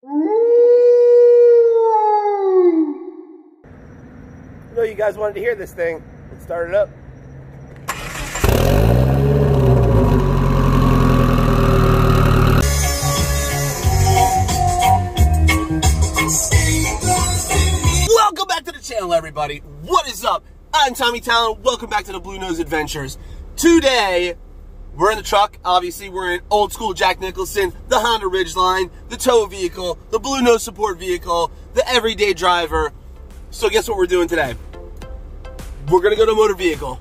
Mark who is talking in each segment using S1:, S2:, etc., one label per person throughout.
S1: I know you guys wanted to hear this thing. Let's start it up. Welcome back to the channel, everybody. What is up? I'm Tommy Talon. Welcome back to the Bluenose Adventures. Today, we're in the truck. Obviously, we're in old school Jack Nicholson, the Honda Ridgeline, the tow vehicle, the Bluenose support vehicle, the everyday driver. So guess what we're doing today? We're gonna go to a motor vehicle.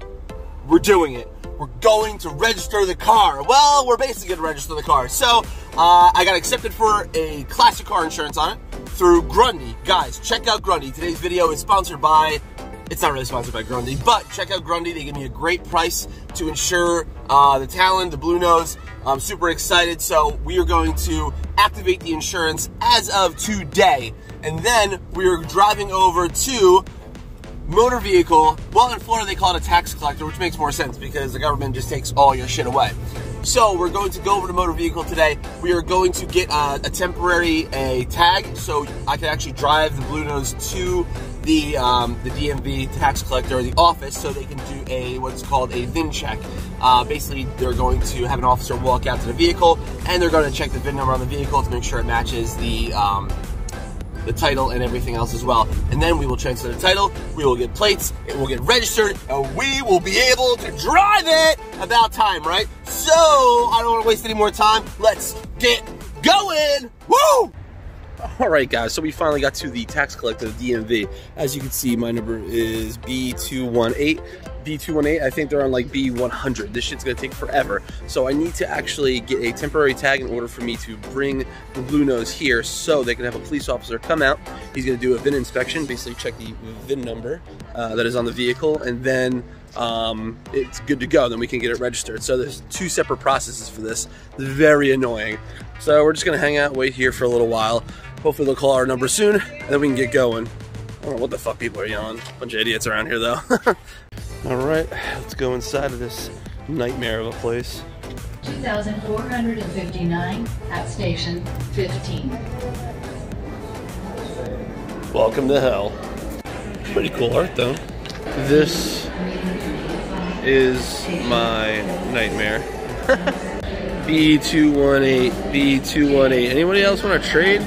S1: We're doing it. We're going to register the car. Well, we're basically gonna register the car. So, I got accepted for a classic car insurance on it through Grundy. Guys, check out Grundy. Today's video is sponsored by, it's not really sponsored by Grundy, but check out Grundy. They give me a great price to insure the Talon, the Bluenose. I'm super excited. So we are going to activate the insurance as of today. And then we are driving over to motor vehicle. Well, in Florida, they call it a tax collector, which makes more sense because the government just takes all your shit away. So we're going to go over to motor vehicle today. We are going to get a temporary tag, so I can actually drive the Bluenose to the DMV tax collector or the office, so they can do what's called a VIN check. Basically, they're going to have an officer walk out to the vehicle, and they're going to check the VIN number on the vehicle to make sure it matches the title and everything else as well. And then we will transfer the title, we will get plates, it will get registered, and we will be able to drive it. About time, right? So, I don't want to waste any more time. Let's get going. Woo! Alright guys, so we finally got to the tax collector, the DMV. As you can see, my number is B218. B218, I think they're on like B100. This shit's gonna take forever. So I need to actually get a temporary tag in order for me to bring the Bluenose here so they can have a police officer come out. He's gonna do a VIN inspection, basically check the VIN number that is on the vehicle, and then it's good to go. Then we can get it registered. So there's two separate processes for this. It's very annoying. So we're just gonna hang out, wait here for a little while. Hopefully they'll call our number soon, and then we can get going. I don't know what the fuck people are yelling. Bunch of idiots around here though. All right, let's go inside of this nightmare of a place.
S2: 2,459 at station 15.
S1: Welcome to hell. Pretty cool art though. This is my nightmare. B218, B218. Anybody else want to trade?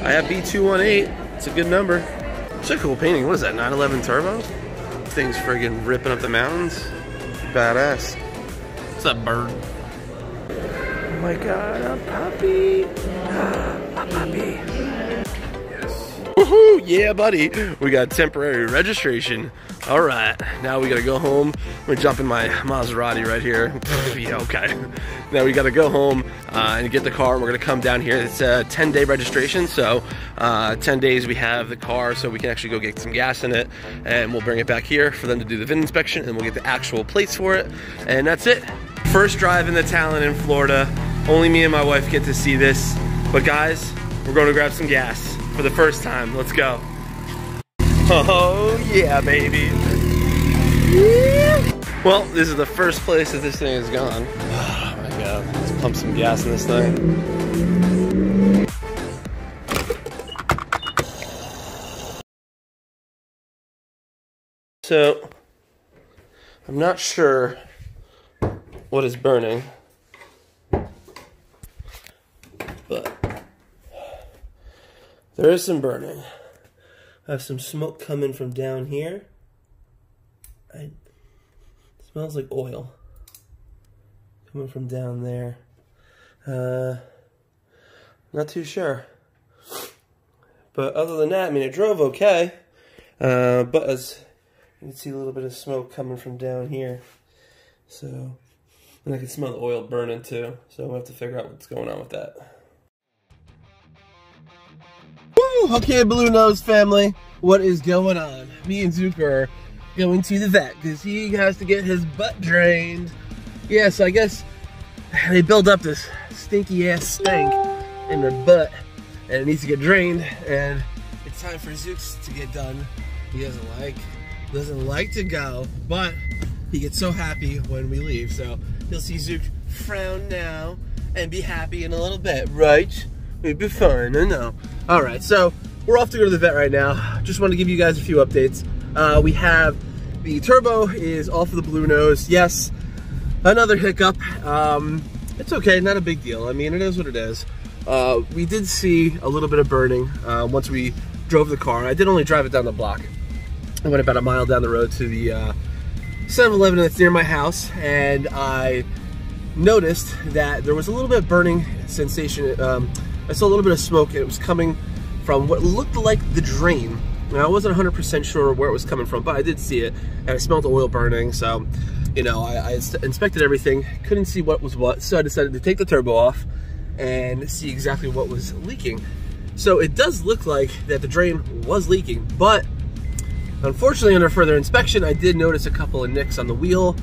S1: I have B218. It's a good number. It's a cool painting. What is that, 911 Turbo? This thing's friggin' ripping up the mountains. Badass. What's up, bird? Oh my god, a puppy. A puppy. Yes. Woohoo! Yeah, buddy. We got temporary registration. All right, now we gotta go home. I'm gonna jump in my Maserati right here. Yeah, okay. Now we gotta go home and get the car. We're gonna come down here. It's a 10-day registration, so 10 days we have the car, so we can actually go get some gas in it, and we'll bring it back here for them to do the VIN inspection, and we'll get the actual plates for it, and that's it. First drive in the Talon in Florida. Only me and my wife get to see this, but guys, we're going to grab some gas for the first time. Let's go. Oh yeah, baby. Yeah. Well, this is the first place that this thing has gone. Oh my god, let's pump some gas in this thing. So, I'm not sure what is burning, but there is some burning. I have some smoke coming from down here. It smells like oil coming from down there. Not too sure. But other than that, I mean, it drove okay. But as you can see, a little bit of smoke coming from down here. So, and I can smell the oil burning too. So we'll have to figure out what's going on with that. Woo! Okay, Bluenose family, what is going on? Me and Zook are going to the vet because he has to get his butt drained. Yeah, so I guess they build up this stinky ass stank in their butt and it needs to get drained, and it's time for Zook's to get done. He doesn't like to go, but he gets so happy when we leave. So you'll see Zook frown now and be happy in a little bit, right? It'd be fun, I know. All right, so we're off to go to the vet right now. Just want to give you guys a few updates. We have the turbo is off of the Bluenose. Yes, another hiccup. It's okay, not a big deal. I mean, it is what it is. We did see a little bit of burning once we drove the car. I did only drive it down the block. I went about a mile down the road to the 7-Eleven that's near my house, and I noticed that there was a little bit of burning sensation. I saw a little bit of smoke, and it was coming from what looked like the drain. Now, I wasn't 100% sure where it was coming from, but I did see it, and I smelled oil burning, so, you know, I inspected everything, couldn't see what was what, so I decided to take the turbo off and see exactly what was leaking. So it does look like that the drain was leaking, but unfortunately, under further inspection, I did notice a couple of nicks on the wheel.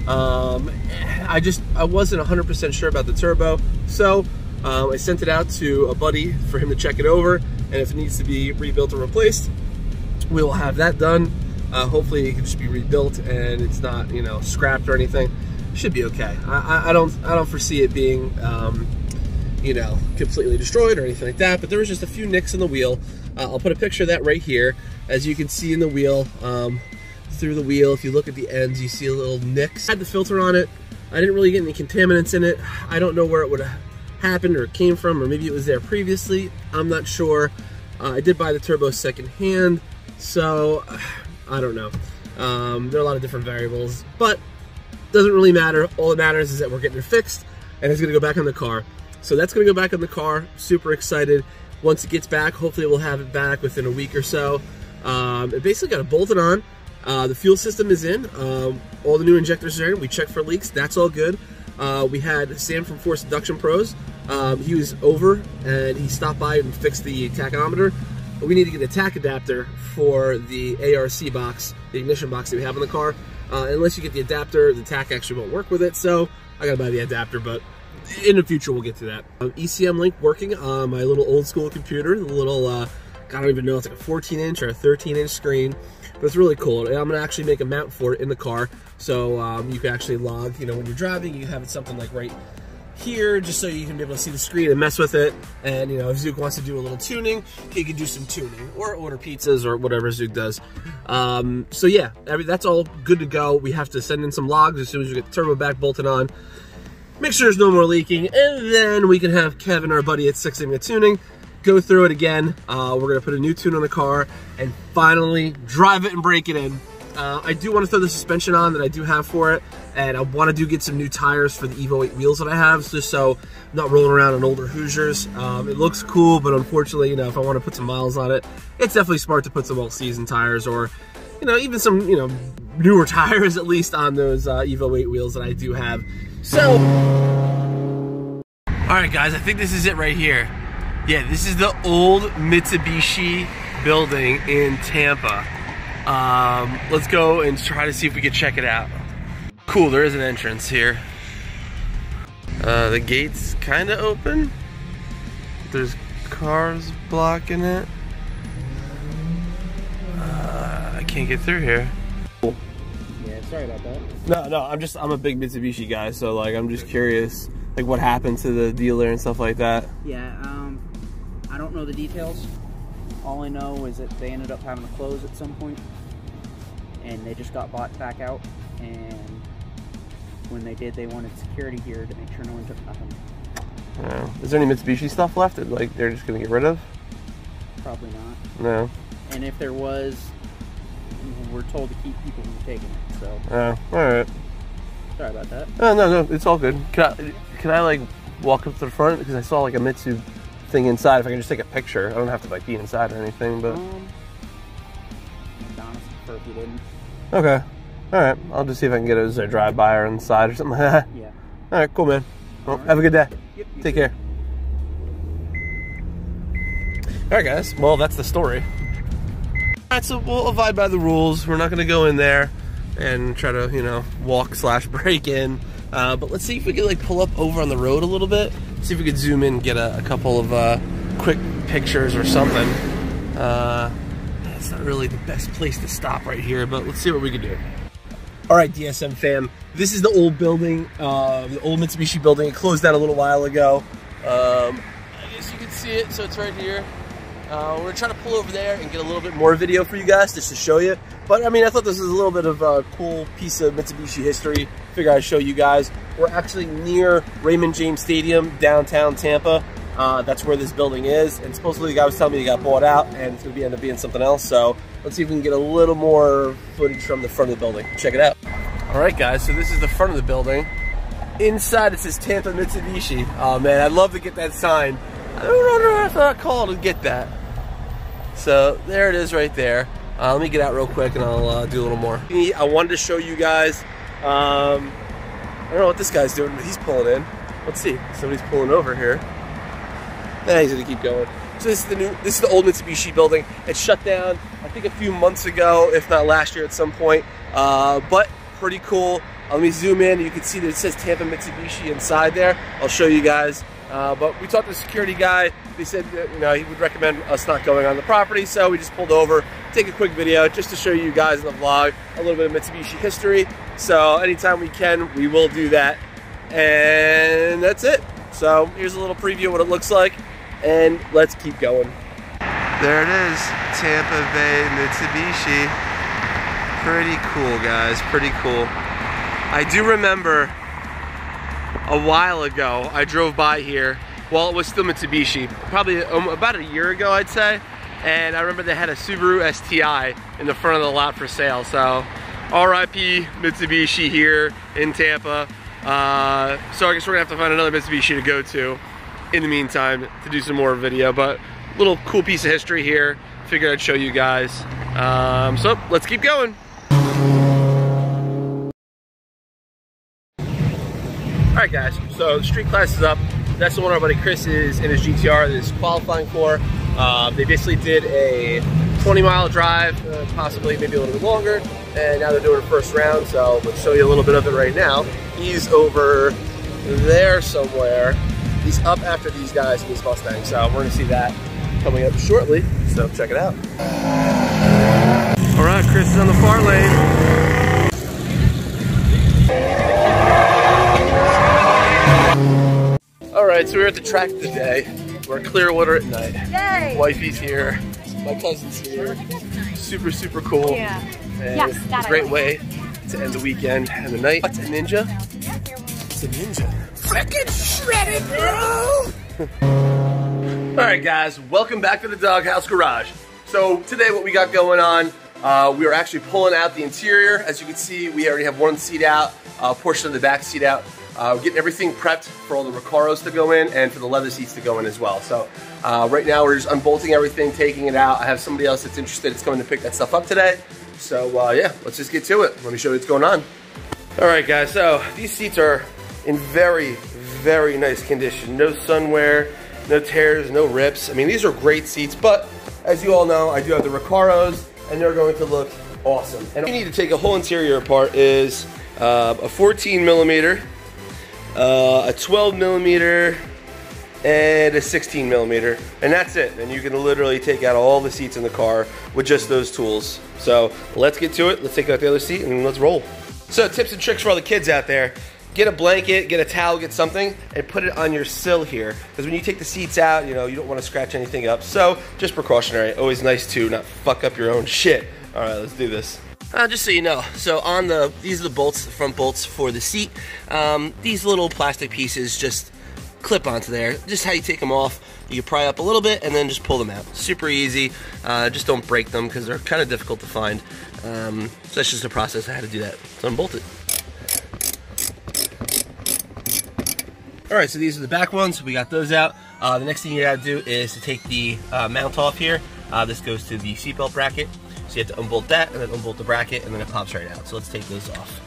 S1: I wasn't 100% sure about the turbo, so I sent it out to a buddy for him to check it over, and if it needs to be rebuilt or replaced, we will have that done. Hopefully, it can just be rebuilt and it's not, you know, scrapped or anything. Should be okay. I don't foresee it being, you know, completely destroyed or anything like that. But there was just a few nicks in the wheel. I'll put a picture of that right here. As you can see in the wheel, through the wheel, if you look at the ends, you see a little nicks. I had the filter on it. I didn't really get any contaminants in it. I don't know where it would have happened or it came from, or maybe it was there previously. I'm not sure. I did buy the turbo secondhand, so I don't know. There are a lot of different variables, but doesn't really matter. All that matters is that we're getting it fixed, and it's gonna go back on the car. So that's gonna go back on the car. Super excited. Once it gets back, hopefully we'll have it back within a week or so. It basically got it bolted on. The fuel system is in. All the new injectors are in. We checked for leaks. That's all good. We had Sam from Force Induction Pros. He was over and he stopped by and fixed the tachometer. We need to get a tach adapter for the ARC box, the ignition box that we have in the car. Unless you get the adapter, the tach actually won't work with it. So I gotta buy the adapter, but in the future we'll get to that. ECM link working on my little old school computer. The little, I don't even know, it's like a 14-inch or a 13-inch screen. But it's really cool. And I'm gonna actually make a mount for it in the car, so you can actually log, you know, when you're driving, you have it something like right here, just so you can be able to see the screen and mess with it. And, you know, if Zook wants to do a little tuning, he can do some tuning, or order pizzas, or whatever Zook does. So yeah, that's all good to go. We have to send in some logs as soon as we get the turbo back bolted on, make sure there's no more leaking, and then we can have Kevin, our buddy at 6 Sigma Tuning, go through it again. We're gonna put a new tune on the car and finally drive it and break it in. I do want to throw the suspension on that I do have for it, and I want to get some new tires for the Evo 8 wheels that I have, just so I'm not rolling around on older Hoosiers. It looks cool, but unfortunately, you know, if I want to put some miles on it, it's definitely smart to put some all-season tires, or, you know, even some, you know, newer tires at least on those Evo 8 wheels that I do have. So, all right, guys, I think this is it right here. Yeah, this is the old Mitsubishi building in Tampa. Let's go and try to see if we can check it out. Cool, there is an entrance here. The gate's kind of open. There's cars blocking it. I can't get through here.
S3: Yeah, sorry about that.
S1: No, I'm a big Mitsubishi guy, so like I'm just curious, like what happened to the dealer and stuff like that.
S3: Yeah, I don't know the details. All I know is that they ended up having to close at some point, and they just got bought back out, and when they did, they wanted security here to make sure no one took nothing.
S1: Is there any Mitsubishi stuff left that like they're just gonna get rid of?
S3: Probably not.
S1: No.
S3: And if there was, we're told to keep people from taking it, so.
S1: Oh, alright.
S3: Sorry about that.
S1: Oh, no, it's all good. Can I like walk up to the front? Because I saw like a Mitsu thing inside. If I can just take a picture. I don't have to like be inside or anything, but.
S3: I'd honestly prefer if you didn't.
S1: Okay. Alright. I'll just see if I can get it as a drive-by or inside or something like that.
S3: Yeah.
S1: Alright, cool, man. Well,
S3: right.
S1: Have a good day.
S3: Yep,
S1: Take care. Alright, guys. Well, that's the story. Alright, so we'll abide by the rules. We're not going to go in there and try to, you know, walk/break in. But let's see if we can like pull up over on the road a little bit. See if we could zoom in and get a couple of quick pictures or something. It's not really the best place to stop right here, but let's see what we can do. All right, DSM fam, this is the old building, the old Mitsubishi building. It closed down a little while ago. I guess you can see see it, so it's right here. We're trying to pull over there and get a little bit more video for you guys just to show you. But I mean, I thought this was a little bit of a cool piece of Mitsubishi history. Figure I'd show you guys. We're actually near Raymond James Stadium, downtown Tampa. That's where this building is. And supposedly the guy was telling me he got bought out and it's going to end up being something else. So let's see if we can get a little more footage from the front of the building. Check it out. All right, guys, so this is the front of the building. Inside it says Tampa Mitsubishi. Oh man, I'd love to get that sign. I don't know if I called to get that. So there it is right there. Let me get out real quick and I'll do a little more. I wanted to show you guys, I don't know what this guy's doing, but he's pulling in. Let's see, somebody's pulling over here. Nah, he's gonna keep going. So this is the old Mitsubishi building. It shut down, I think a few months ago, if not last year at some point, but pretty cool. Let me zoom in, you can see that it says Tampa Mitsubishi inside there. I'll show you guys. But we talked to the security guy. They said that, you know, he would recommend us not going on the property, so we just pulled over, take a quick video just to show you guys in the vlog a little bit of Mitsubishi history. So anytime we can, we will do that. And that's it. So here's a little preview of what it looks like, and let's keep going. There it is, Tampa Bay Mitsubishi. Pretty cool, guys, pretty cool. I do remember a while ago, I drove by here while it was still Mitsubishi, probably about a year ago, I'd say. And I remember they had a Subaru STI in the front of the lot for sale. So RIP Mitsubishi here in Tampa. So I guess we're gonna have to find another Mitsubishi to go to in the meantime to do some more video. But little cool piece of history here. Figured I'd show you guys. So let's keep going. Alright guys, so the street class is up. That's the one our buddy Chris is in his GTR that is qualifying for. They basically did a 20-mile drive, possibly maybe a little bit longer, and now they're doing a first round, so let's show you a little bit of it right now. He's over there somewhere. He's up after these guys in these Mustangs, so we're going to see that coming up shortly, so check it out. Alright, Chris is on the far lane. Alright, so we're at the track today. We're in Clearwater at night. Yay! Wifey's here. My cousin's here. Super, super cool.
S4: Yeah.
S1: And
S4: Yes,
S1: it's a great way to end the weekend and the night. What's a ninja? It's a ninja. Frickin' shredded, bro! Alright guys, welcome back to the Doghouse Garage. So today what we got going on, we are actually pulling out the interior. As you can see, we already have one seat out, a portion of the back seat out. We're getting everything prepped for all the Recaros to go in and for the leather seats to go in as well. So right now we're just unbolting everything, taking it out. I have somebody else that's interested that's coming to pick that stuff up today. So yeah, let's just get to it. Let me show you what's going on. All right guys, so these seats are in very, very nice condition. No sunwear, no tears, no rips. I mean, these are great seats, but as you all know, I do have the Recaros and they're going to look awesome. And what you need to take a whole interior apart is a 14 millimeter, a 12 millimeter, and a 16 millimeter, and that's it. And you can literally take out all the seats in the car with just those tools. So let's get to it. Let's take out the other seat and let's roll. So tips and tricks for all the kids out there. Get a blanket, get a towel, get something, and put it on your sill here. Because when you take the seats out, you know, you don't want to scratch anything up. So just precautionary. Always nice to not fuck up your own shit. All right, let's do this. Just so you know, so on these are the bolts, the front bolts for the seat. These little plastic pieces just clip onto there. Just how you take them off. You can pry up a little bit and then just pull them out. Super easy. Just don't break them because they're kind of difficult to find. So that's just a process. I had to do that. So unbolt it. All right, so these are the back ones. We got those out. The next thing you gotta do is to take the mount off here. This goes to the seatbelt bracket. So you have to unbolt that and then unbolt the bracket and then it pops right out. So let's take those off.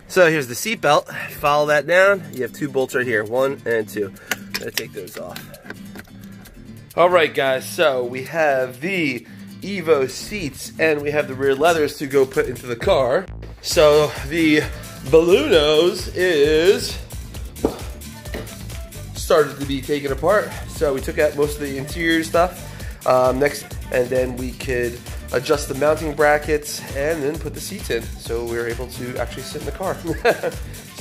S1: So here's the seat belt. Follow that down. You have two bolts right here, 1 and 2. I'm gonna take those off. All right, guys. So we have the Evo seats and we have the rear leathers to go put into the car. So the Bluenose is started to be taken apart. So we took out most of the interior stuff. Next, and then we could adjust the mounting brackets and then put the seats in. So we were able to actually sit in the car.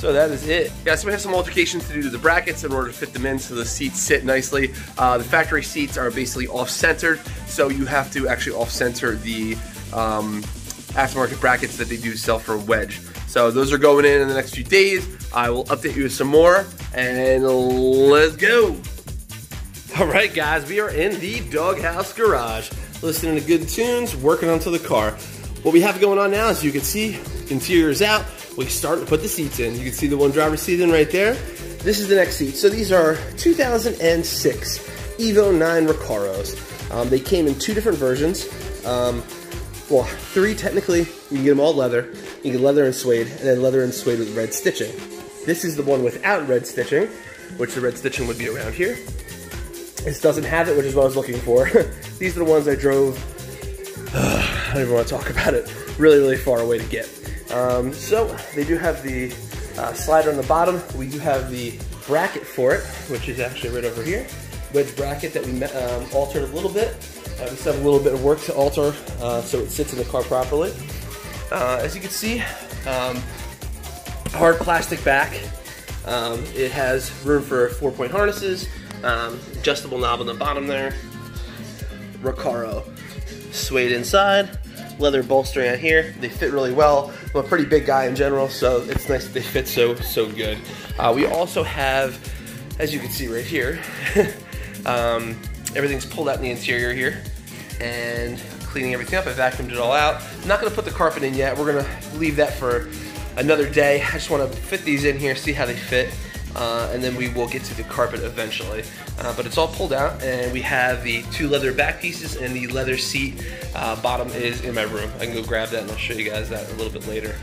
S1: So that is it. Yeah, so we have some altercations to do to the brackets in order to fit them in so the seats sit nicely. The factory seats are basically off-centered, so you have to actually off-center the aftermarket brackets that they do sell for a wedge. So those are going in the next few days. I will update you with some more, and let's go. All right, guys, we are in the doghouse garage, listening to good tunes, working onto the car. What we have going on now, as you can see, interior is out. We start to put the seats in. You can see the one driver seat in right there. This is the next seat. So these are 2006 Evo 9 Recaros. They came in 2 different versions. Well, 3 technically. You can get them all leather. You get leather and suede, and then leather and suede with red stitching. This is the one without red stitching, which the red stitching would be around here. This doesn't have it, which is what I was looking for. These are the ones I drove, I don't even want to talk about it, really, really far away to get. So they do have the slider on the bottom. We do have the bracket for it, which is actually right over here. Wedge bracket that we altered a little bit. We still have a little bit of work to alter so it sits in the car properly. As you can see, hard plastic back. It has room for 4-point harnesses, adjustable knob on the bottom there. Recaro suede inside, leather bolstering out here. They fit really well. I'm a pretty big guy in general, so it's nice that they fit so good. We also have, as you can see right here, everything's pulled out in the interior here and cleaning everything up. I vacuumed it all out. I'm not gonna put the carpet in yet. We're gonna leave that for another day. I just wanna fit these in here, see how they fit, and then we will get to the carpet eventually. But it's all pulled out, and we have the 2 leather back pieces, and the leather seat bottom is in my room. I can go grab that and I'll show you guys that a little bit later.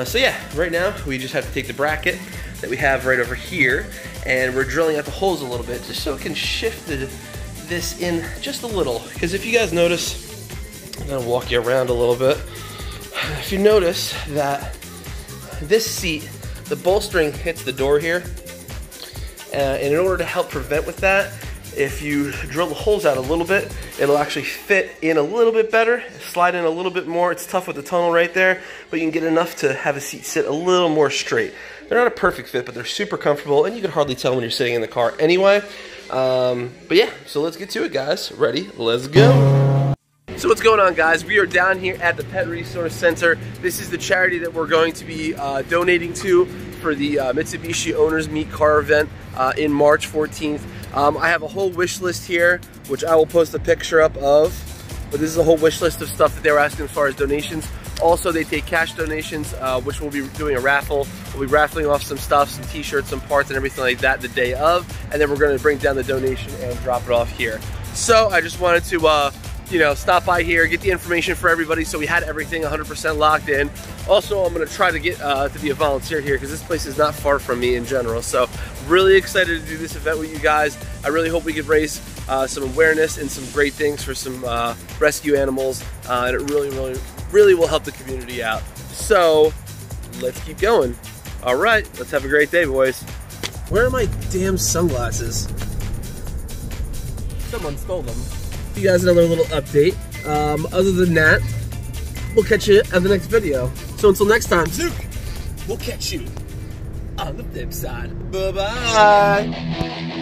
S1: So yeah, right now we just have to take the bracket that we have right over here, and we're drilling out the holes a little bit just so it can shift this in just a little. Because if you guys notice, I'm gonna walk you around a little bit. If you notice that this seat, the bolstering hits the door here, and in order to help prevent with that, if you drill the holes out a little bit, it'll actually fit in a little bit better, slide in a little bit more. It's tough with the tunnel right there, but you can get enough to have a seat sit a little more straight. They're not a perfect fit, but they're super comfortable, and you can hardly tell when you're sitting in the car anyway. But yeah, so let's get to it, guys. Ready? Let's go. So what's going on, guys? We are down here at the Pet Resource Center. This is the charity that we're going to be donating to for the Mitsubishi Owners Meet Car event in March 14th. I have a whole wish list here, which I will post a picture up of. But this is a whole wish list of stuff that they were asking as far as donations. Also, they take cash donations, which we'll be doing a raffle. We'll be raffling off some stuff, some t-shirts, some parts, and everything like that the day of. And then we're going to bring down the donation and drop it off here. So I just wanted to you know, stop by here, get the information for everybody, so we had everything 100% locked in. Also, I'm gonna try to get to be a volunteer here because this place is not far from me in general. So really excited to do this event with you guys. I really hope we could raise some awareness and some great things for some rescue animals, and it really will help the community out. So let's keep going. All right, let's have a great day, boys. Where are my damn sunglasses? Someone stole them. You guys another little update. Other than that, we'll catch you at the next video. So until next time, Zook, we'll catch you on the flip side. Bye-bye.